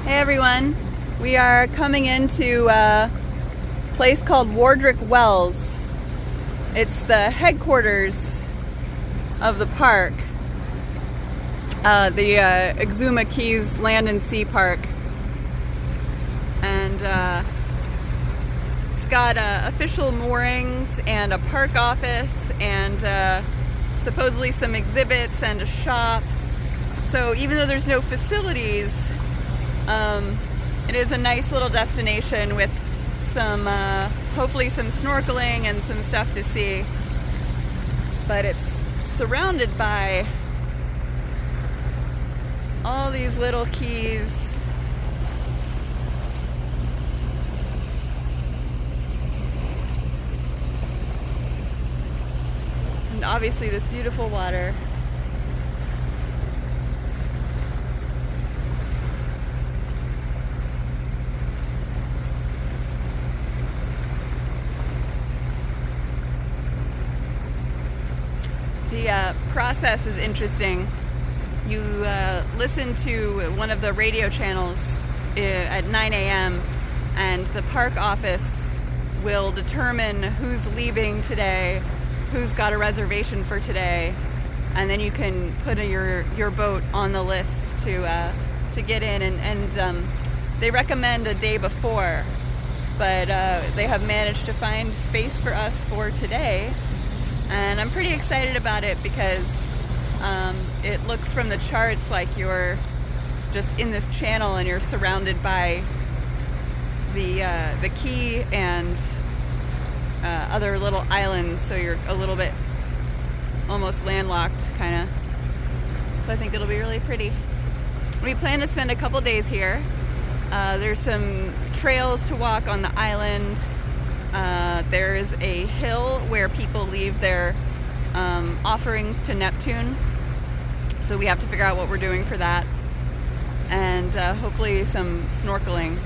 Hey everyone, we are coming into a place called Warderick Wells. It's the headquarters of the park, the Exuma Keys Land and Sea Park, and it's got official moorings and a park office and supposedly some exhibits and a shop. So even though there's no facilities, it is a nice little destination with some, hopefully some snorkeling and some stuff to see. But it's surrounded by all these little keys. And obviously this beautiful water. The process is interesting. You listen to one of the radio channels at 9 a.m. and the park office will determine who's leaving today, who's got a reservation for today, and then you can put your boat on the list to get in. And they recommend a day before, but they have managed to find space for us for today. And I'm pretty excited about it because it looks from the charts like you're just in this channel and you're surrounded by the key and other little islands, so you're a little bit almost landlocked, kind of. So I think it'll be really pretty. We plan to spend a couple days here. There's some trails to walk on the island. There's a hill where people leave their offerings to Neptune, so we have to figure out what we're doing for that, and hopefully some snorkeling.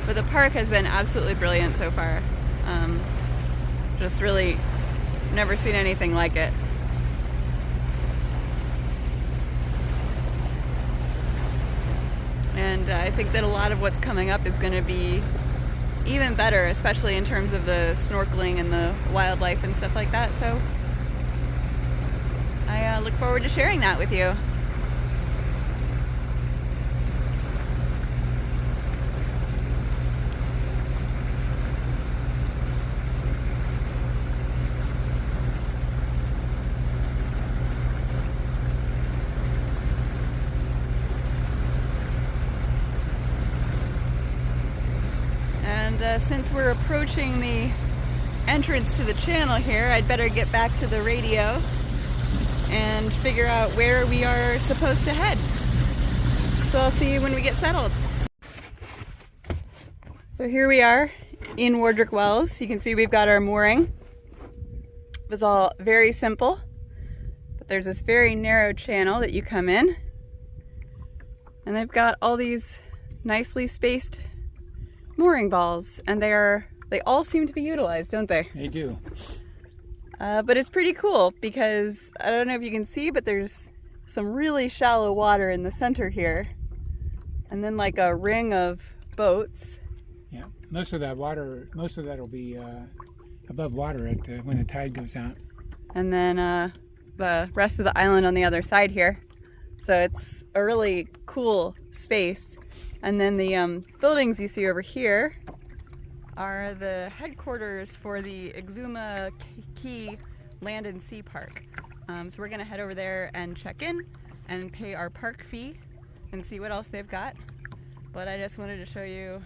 But the park has been absolutely brilliant so far. Just really never seen anything like it. And I think that a lot of what's coming up is going to be even better, especially in terms of the snorkeling and the wildlife and stuff like that. So I look forward to sharing that with you. And since we're approaching the entrance to the channel here, I'd better get back to the radio and figure out where we are supposed to head. So I'll see you when we get settled. So here we are in Warderick Wells. You can see we've got our mooring. It was all very simple, but there's this very narrow channel that you come in, and they've got all these nicely spaced mooring balls, and they all seem to be utilized, don't they? They do. But it's pretty cool because I don't know if you can see, but there's some really shallow water in the center here, and then like a ring of boats. Yeah, most of that will be above water when the tide goes out. And then the rest of the island on the other side here. So it's a really cool space. And then the buildings you see over here are the headquarters for the Exuma Key Land and Sea Park. So we're gonna head over there and check in and pay our park fee and see what else they've got. But I just wanted to show you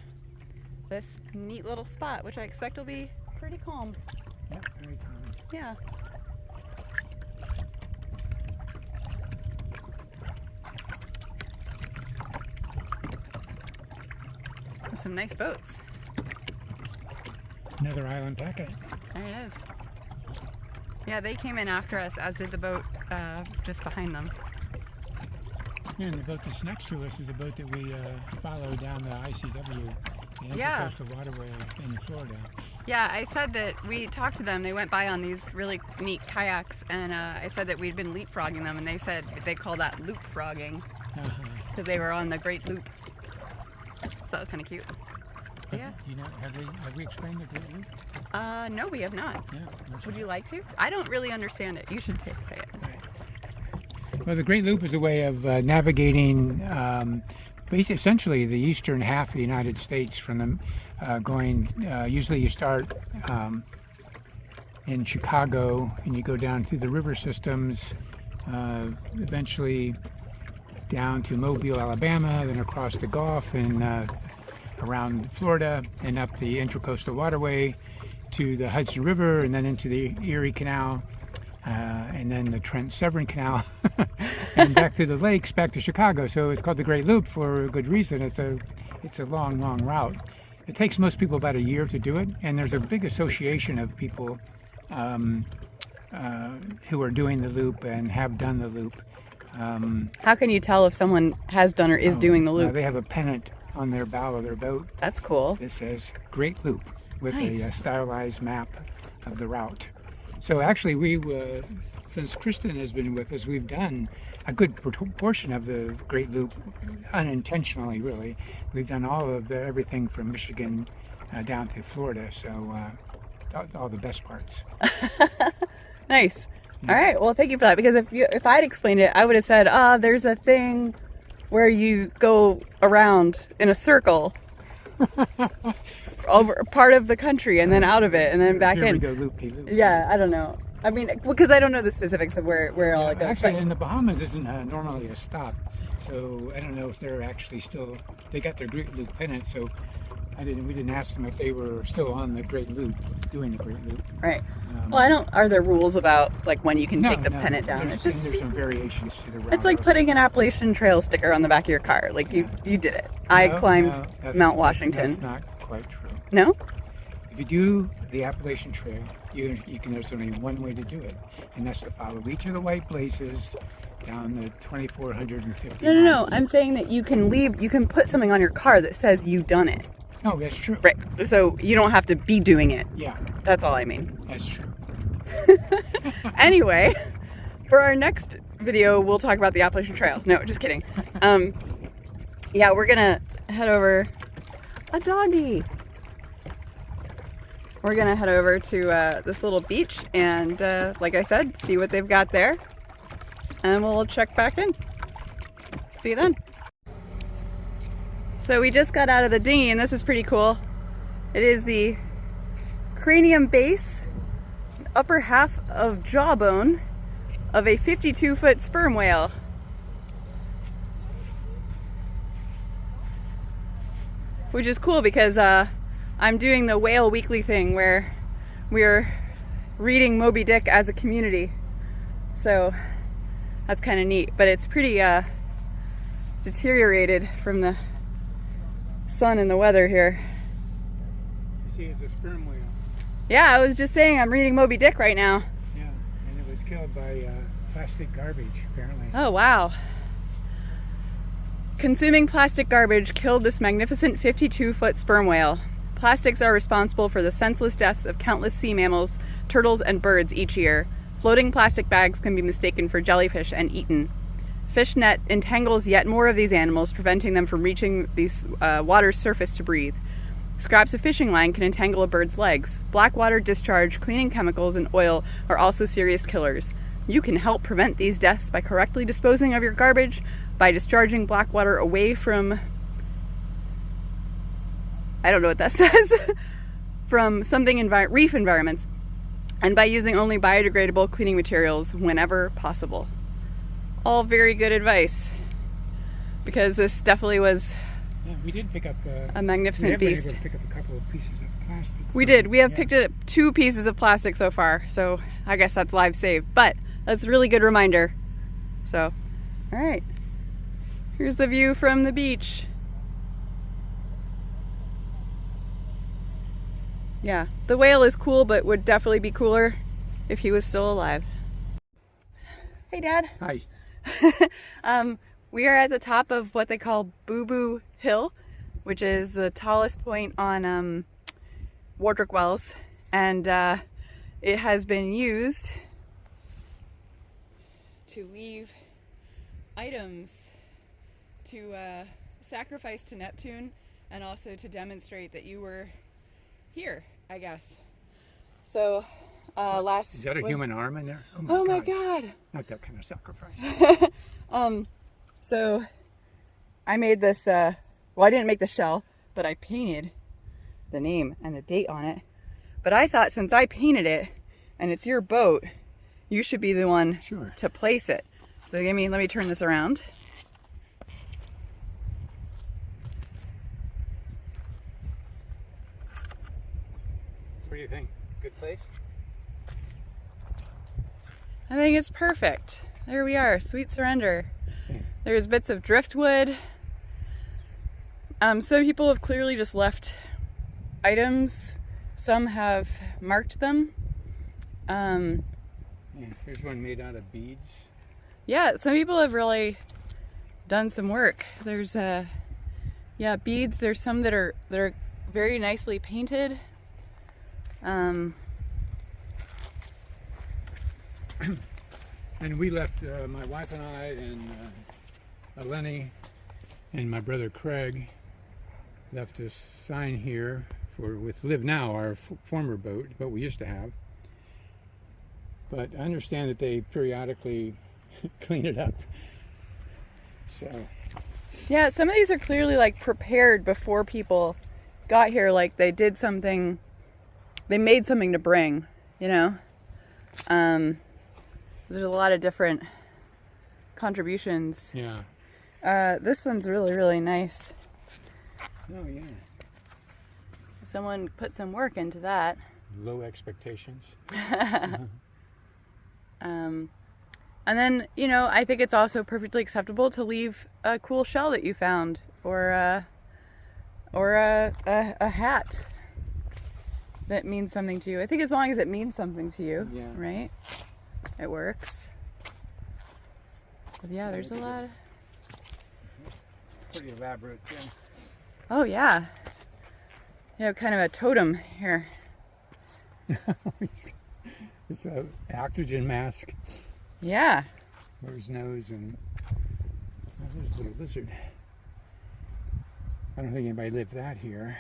this neat little spot, which I expect will be pretty calm. Yeah, very calm. Yeah. Some nice boats. Another island packet. There it is. Yeah, they came in after us, as did the boat just behind them. And the boat that's next to us is a boat that we follow down the ICW, the Yeah. Intercoastal Waterway in Florida. Yeah, I said that we talked to them. They went by on these really neat kayaks, and I said that we'd been leapfrogging them, and they said they call that loop-frogging because they were on the Great Loop. So that was kind of cute. Yeah. You know, have we explained the Great Loop? No, we have not. Yeah. Would you like to? I don't really understand it. You should say it. Right. Well, the Great Loop is a way of navigating basically, essentially, the eastern half of the United States from the going. Usually, you start in Chicago and you go down through the river systems, eventually down to Mobile, Alabama, then across the Gulf and around Florida and up the Intracoastal Waterway to the Hudson River and then into the Erie Canal and then the Trent-Severn Canal and back through the lakes, back to Chicago. So it's called the Great Loop for a good reason. It's a long, long route. It takes most people about a year to do it, and there's a big association of people who are doing the loop and have done the loop. How can you tell if someone has done or is doing the loop? They have a pennant on their bow of their boat. That's cool. It says Great Loop with Nice. a stylized map of the route. So actually, since Kristen has been with us, we've done a good portion of the Great Loop unintentionally, really. We've done all of everything from Michigan down to Florida, so all the best parts. Nice. All right. Well, thank you for that. Because if I'd explained it, I would have said, there's a thing where you go around in a circle over part of the country and then out of it and then back Here in. we go, loop-de-loop. Yeah, I don't know. I mean, because I don't know the specifics of where all it goes. Actually, But in the Bahamas isn't normally a stop, so I don't know if they're actually still. They got their Great Loop pennant, so we didn't ask them if they were still on the Great Loop, doing the Great Loop. right. Well, are there rules about like when you can take the No, pennant down? There's, It's just there's some variations to the route. it's like also. putting an Appalachian Trail sticker on the back of your car. Like you did it. I No, climbed that's- Mount Washington. That's not quite true. No? If you do the Appalachian Trail, there's only one way to do it, and that's to follow each of the white blazes down the 2,450 No. miles. I'm saying that you can put something on your car that says you've done it. No, that's true. Right. So you don't have to be doing it. Yeah, That's all I mean. that's true. Anyway, for our next video, we'll talk about the Appalachian Trail. No, just kidding. Yeah, we're gonna head over. A doggy. We're gonna head over to this little beach and, like I said, see what they've got there, and we'll check back in. See you then. So we just got out of the dinghy, and this is pretty cool. It is the cranium base, upper half of jawbone of a 52-foot sperm whale. Which is cool because I'm doing the Whale Weekly thing where we're reading Moby Dick as a community. So that's kind of neat, but it's pretty deteriorated from the sun and the weather here. You see, it's a sperm whale. Yeah, I was just saying I'm reading Moby Dick right now. Yeah, and it was killed by plastic garbage, apparently. Oh, wow. Consuming plastic garbage killed this magnificent 52-foot sperm whale. Plastics are responsible for the senseless deaths of countless sea mammals, turtles, and birds each year. Floating plastic bags can be mistaken for jellyfish and eaten. Fish net entangles yet more of these animals, preventing them from reaching the water's surface to breathe. Scraps of fishing line can entangle a bird's legs. Black water discharge, cleaning chemicals, and oil are also serious killers. You can help prevent these deaths by correctly disposing of your garbage, by discharging black water away from, I don't know what that says, from something reef environments, and by using only biodegradable cleaning materials whenever possible. All very good advice, because this definitely was Yeah, we did pick up a magnificent we beast. were able to pick up a couple of pieces of plastic. We did. We have picked up 2 pieces of plastic so far, so I guess that's live saved. But that's a really good reminder. So, all right. Here's the view from the beach. Yeah, the whale is cool, but would definitely be cooler if he was still alive. Hey, Dad. Hi. We are at the top of what they call Boo Boo Hill, which is the tallest point on Warderick Wells, and it has been used to leave items to sacrifice to Neptune, and also to demonstrate that you were here, I guess. So Is that a human arm in there? Oh my god! Not that kind of sacrifice. So I made this, well, I didn't make the shell, but I painted the name and the date on it. But I thought, since I painted it and it's your boat, you should be the one to place it. So let me turn this around. What do you think? Good place? I think it's perfect. There we are, Sweet Surrender. There's bits of driftwood. Some people have clearly just left items. Some have marked them. Yeah, here's one made out of beads. Yeah, some people have really done some work. There's beads. There's some that are very nicely painted. And we left, my wife and I and Eleni and my brother Craig left a sign here with Live Now, our former boat we used to have. But I understand that they periodically clean it up. So yeah, some of these are clearly like prepared before people got here, like they did something, they made something to bring, you know. There's a lot of different contributions. Yeah. This one's really, really nice. Oh yeah. Someone put some work into that. Low expectations. And then, you know, I think it's also perfectly acceptable to leave a cool shell that you found, or a hat that means something to you. I think as long as it means something to you, yeah. Right? It works. But yeah, there's a lot of... Pretty elaborate thing. Oh yeah. You have kind of a totem here. It's an oxygen mask. Yeah. Where his nose, and there's a little lizard. I don't think anybody lived that here.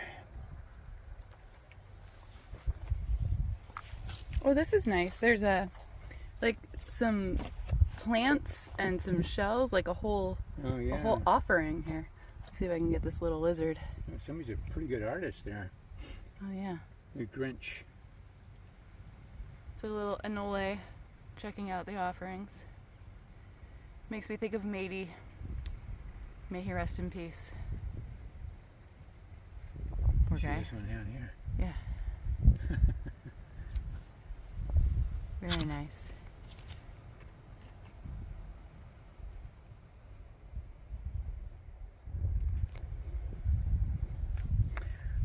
Oh, this is nice. There's like some plants and some shells, like a whole offering here. Let's see if I can get this little lizard. Yeah, somebody's a pretty good artist there. Oh yeah. The Grinch. It's a little Anole checking out the offerings. Makes me think of Matey. May he rest in peace. Poor guy. This one down here. Yeah. Very nice.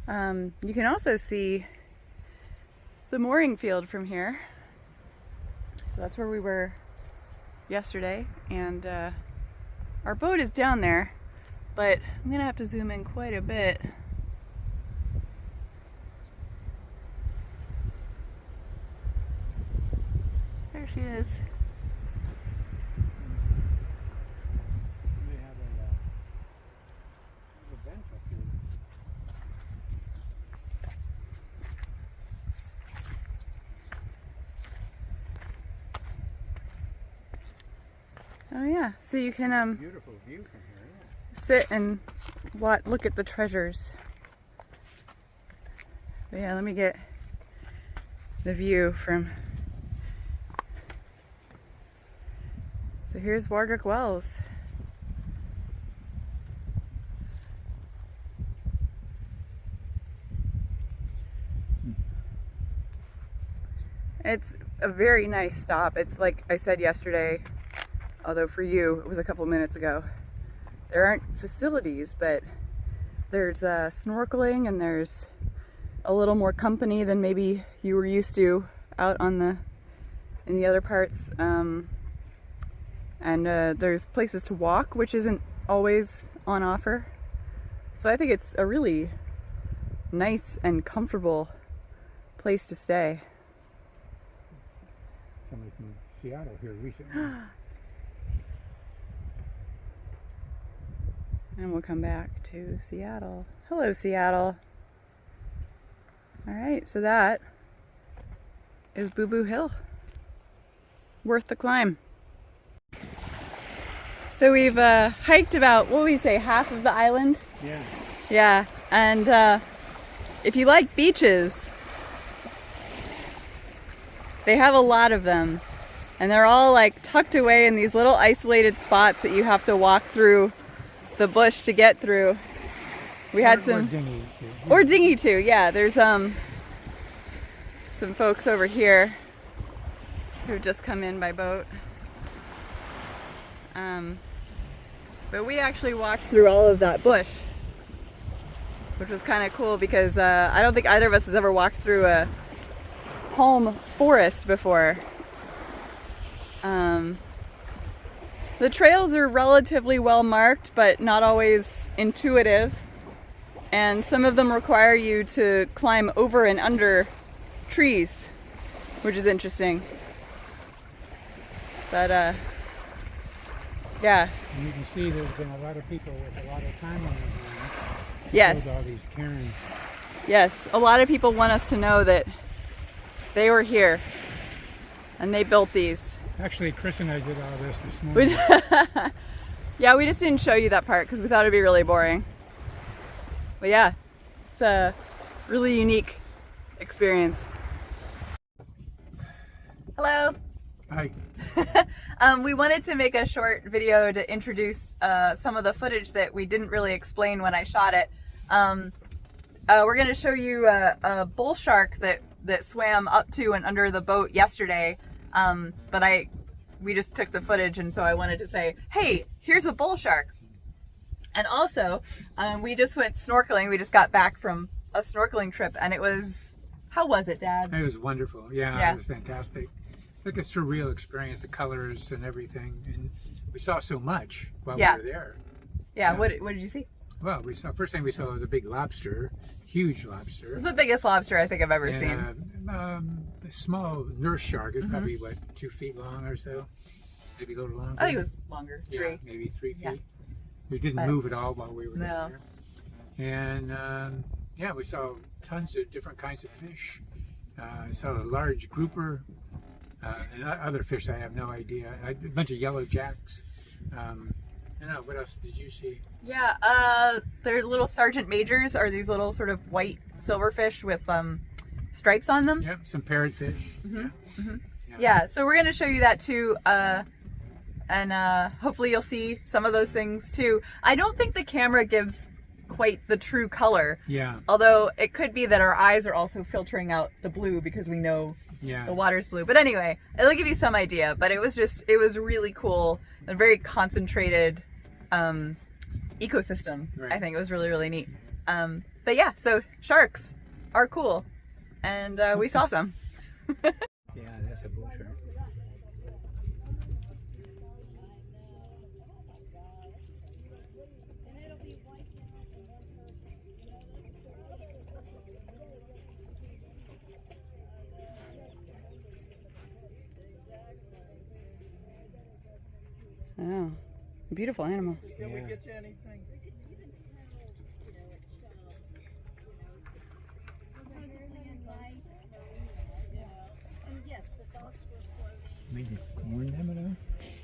You can also see the mooring field from here. So that's where we were yesterday, and our boat is down there, but I'm gonna have to zoom in quite a bit. There she is. They have a bench up here. Oh yeah, so you can Beautiful view from here. Yeah. sit and look at the treasures. But yeah, let me get the view from... So here's Warderick Wells. It's a very nice stop. It's like I said yesterday, although for you it was a couple minutes ago. There aren't facilities, but there's snorkeling, and there's a little more company than maybe you were used to out on in the other parts. And there's places to walk, which isn't always on offer. So I think it's a really nice and comfortable place to stay. Somebody from Seattle here recently. And we'll come back to Seattle. Hello, Seattle. All right, so that is Boo Boo Hill. Worth the climb. So we've hiked about, what would we say, half of the island? Yeah. Yeah, and if you like beaches, they have a lot of them. And they're all like tucked away in these little isolated spots that you have to walk through the bush to get through. We had some... Dinghy too. Or dinghy too, yeah. There's some folks over here who've just come in by boat. But we actually walked through all of that bush, which was kind of cool because I don't think either of us has ever walked through a palm forest before. The trails are relatively well marked, but not always intuitive. And some of them require you to climb over and under trees, which is interesting. But yeah. And you can see there's been a lot of people with a lot of time on their hands. Yes. Build all these cairns. Yes, a lot of people want us to know that they were here and they built these. Actually, Chris and I did all this morning. Yeah, we just didn't show you that part because we thought it'd be really boring. But yeah, it's a really unique experience. Hello. Hi. We wanted to make a short video to introduce some of the footage that we didn't really explain when I shot it. We're going to show you a bull shark that swam up to and under the boat yesterday. But we just took the footage, and so I wanted to say, hey, here's a bull shark. And also, we just went snorkeling. We just got back from a snorkeling trip, and it was, how was it, Dad? It was wonderful. Yeah, it was fantastic. It's like a surreal experience, the colors and everything. And we saw so much while we were there. Yeah, what did you see? Well, first thing we saw was a big lobster, huge lobster. It was the biggest lobster I think I've ever seen. A small nurse shark is probably, 2 feet long or so? Maybe a little longer. I think it was longer, 3. Yeah, maybe 3 feet. Yeah. We didn't move at all while we were No. there. And we saw tons of different kinds of fish. I saw a large grouper and other fish I have no idea. A bunch of yellow jacks. I don't know, what else did you see? Yeah, they're little sergeant majors, are these little sort of white silverfish with stripes on them. Yeah, some parrotfish. Yeah, so we're going to show you that too. And hopefully you'll see some of those things too. I don't think the camera gives quite the true color. Yeah. Although it could be that our eyes are also filtering out the blue because we know the water's blue. But anyway, it'll give you some idea. But it was really cool. A very concentrated ecosystem. Right. I think it was really, really neat. But yeah, so sharks are cool. And we saw some. Yeah, that's a bull shark. Oh, beautiful animal. Can we get you anything? Maybe warn them at all?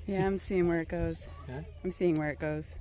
Yeah, I'm seeing where it goes. Huh? I'm seeing where it goes.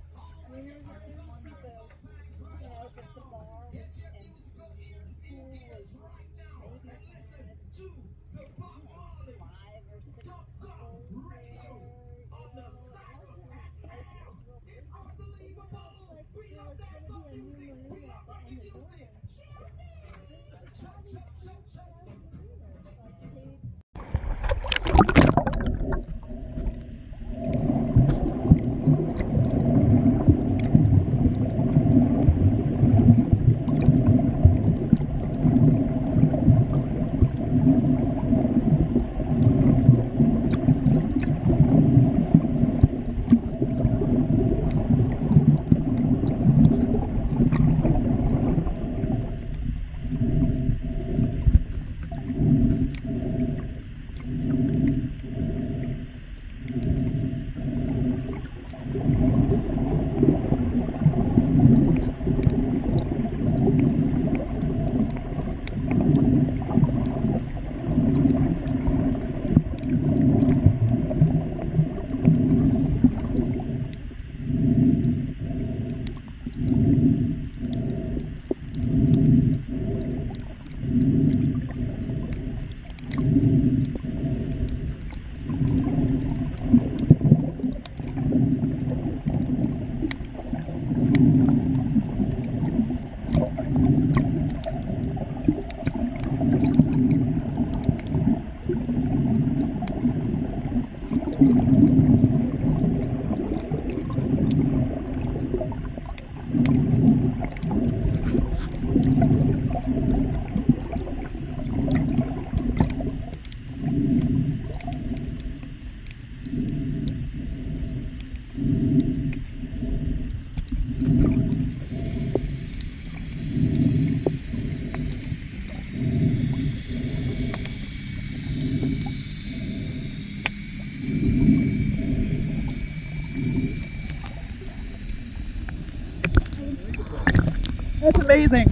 That's amazing.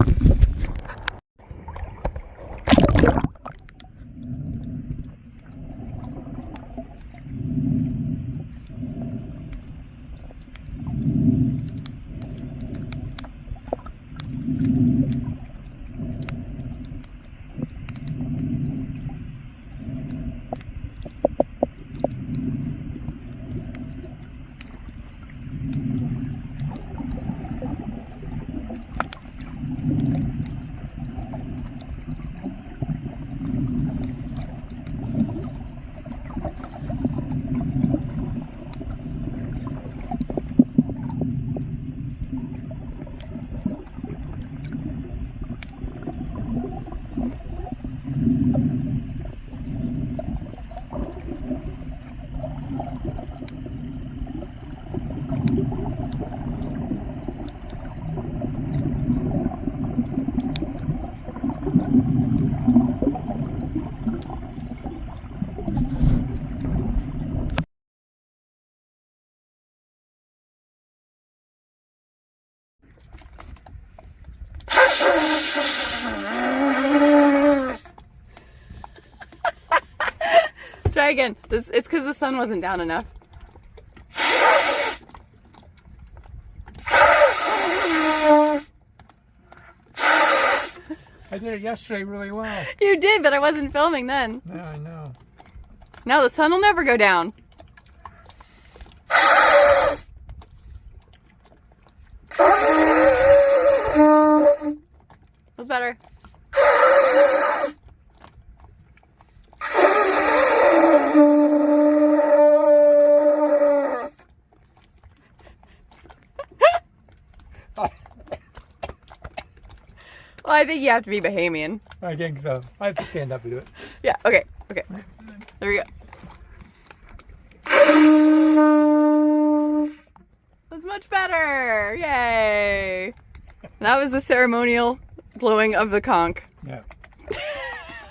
Try again. It's because the sun wasn't down enough. I did it yesterday really well. You did, but I wasn't filming then. Yeah, I know. Now the sun will never go down. What's better? Well, I think you have to be Bahamian. I think so. I have to stand up and do it. Yeah, okay. There we go. That's much better! Yay! That was the ceremonial blowing of the conch.